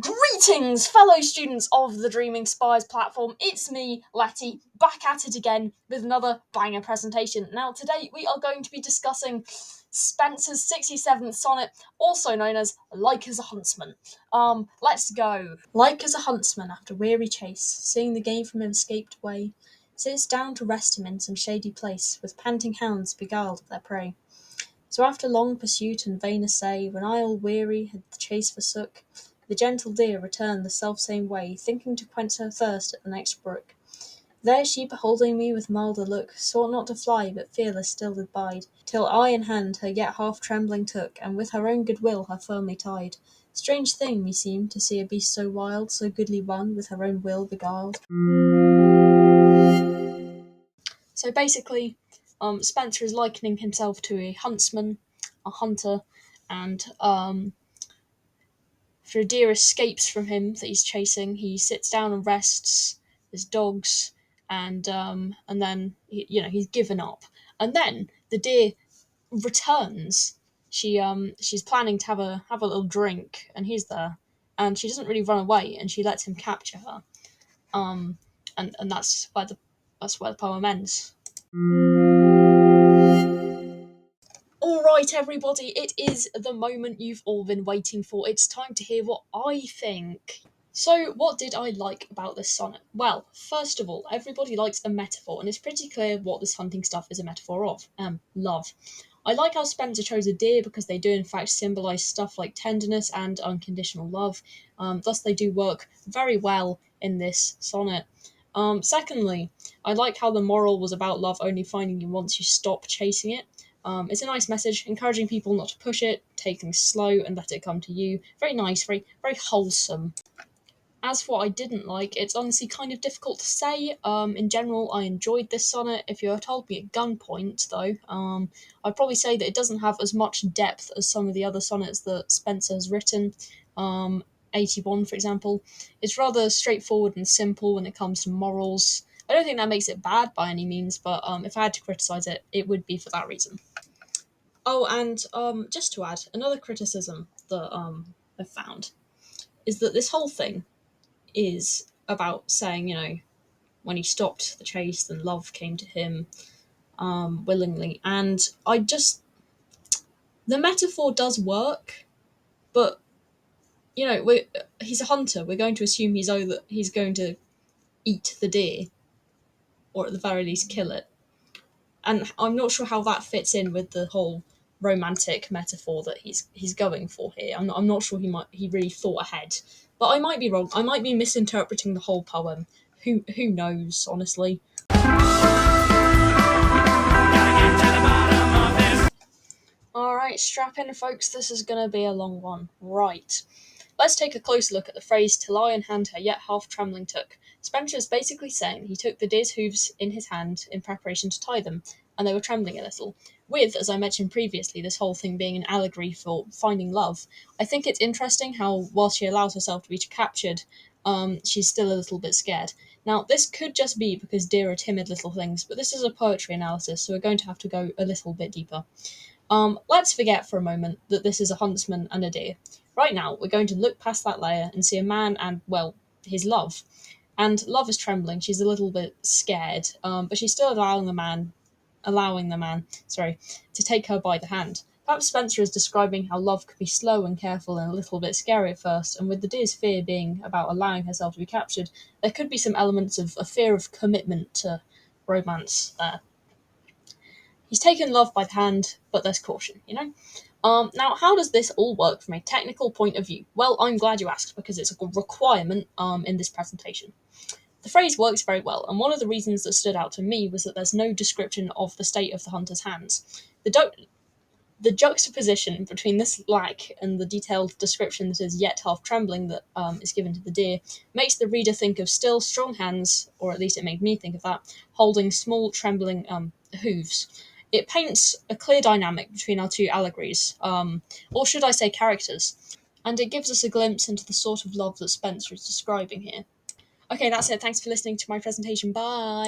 Greetings, fellow students of the Dreaming Spires platform. It's me, Letty, back at it again with another banger presentation. Now, today we are going to be discussing Spenser's 67th sonnet, also known as Like as a Huntsman. Let's go. Like as a huntsman after weary chase, seeing the game from him escaped away, sits down to rest him in some shady place, with panting hounds beguiled of their prey. So after long pursuit and vain essay, when I all weary had the chase forsook, the gentle deer returned the self-same way, thinking to quench her thirst at the next brook. There she, beholding me with milder look, sought not to fly, but fearless still did bide, till eye in hand her yet half trembling took, and with her own good will her firmly tied. Strange thing, meseemed, to see a beast so wild, so goodly won, with her own will beguiled. So basically, Spenser is likening himself to a huntsman, a hunter, and after a deer escapes from him that he's chasing, he sits down and rests his dogs, and then he's given up, and then the deer returns. She's planning to have a little drink, and he's there, and she doesn't really run away, and she lets him capture her. Um, and that's where the poem ends. Alright, everybody, it is the moment you've all been waiting for. It's time to hear what I think. So, what did I like about this sonnet? Well, first of all, everybody likes a metaphor, and it's pretty clear what this hunting stuff is a metaphor of. Love. I like how Spenser chose a deer because they do in fact symbolise stuff like tenderness and unconditional love. Thus, they do work very well in this sonnet. Secondly, I like how the moral was about love only finding you once you stop chasing it. It's a nice message, encouraging people not to push it, take things slow, and let it come to you. Very nice, very wholesome. As for what I didn't like, it's honestly kind of difficult to say. In general, I enjoyed this sonnet. If you had told me at gunpoint, though, I'd probably say that it doesn't have as much depth as some of the other sonnets that Spenser has written. 81, for example. It's rather straightforward and simple when it comes to morals. I don't think that makes it bad by any means, but if I had to criticise it, it would be for that reason. Oh, and just to add, another criticism that I've found is that this whole thing is about saying, when he stopped the chase, then love came to him willingly. And the metaphor does work, but, he's a hunter. We're going to assume he's going to eat the deer, or at the very least kill it. And I'm not sure how that fits in with the whole romantic metaphor that he's going for here. I'm not sure he really thought ahead, but I might be wrong. I might be misinterpreting the whole poem. Who knows? Honestly. All right, strap in, folks. This is gonna be a long one. Right. Let's take a closer look at the phrase "till eye in hand her yet half trembling took." Spenser is basically saying he took the deer's hooves in his hand in preparation to tie them, and they were trembling a little. With, as I mentioned previously, this whole thing being an allegory for finding love, I think it's interesting how, while she allows herself to be captured, she's still a little bit scared. Now, this could just be because deer are timid little things, but this is a poetry analysis, so we're going to have to go a little bit deeper. Let's forget for a moment that this is a huntsman and a deer. Right now, we're going to look past that layer and see a man and, well, his love. And love is trembling. She's a little bit scared, but she's still allowing the man, to take her by the hand. Perhaps Spenser is describing how love could be slow and careful and a little bit scary at first, and with the deer's fear being about allowing herself to be captured, there could be some elements of a fear of commitment to romance there. He's taken love by the hand, but there's caution, Now, how does this all work from a technical point of view? Well, I'm glad you asked, because it's a requirement in this presentation. The phrase works very well, and one of the reasons that stood out to me was that there's no description of the state of the hunter's hands. The juxtaposition between this lack and the detailed description that is yet half trembling that is given to the deer makes the reader think of still, strong hands, or at least it made me think of that, holding small, trembling hooves. It paints a clear dynamic between our two allegories, or should I say characters, and it gives us a glimpse into the sort of love that Spenser is describing here. Okay, that's it. Thanks for listening to my presentation. Bye!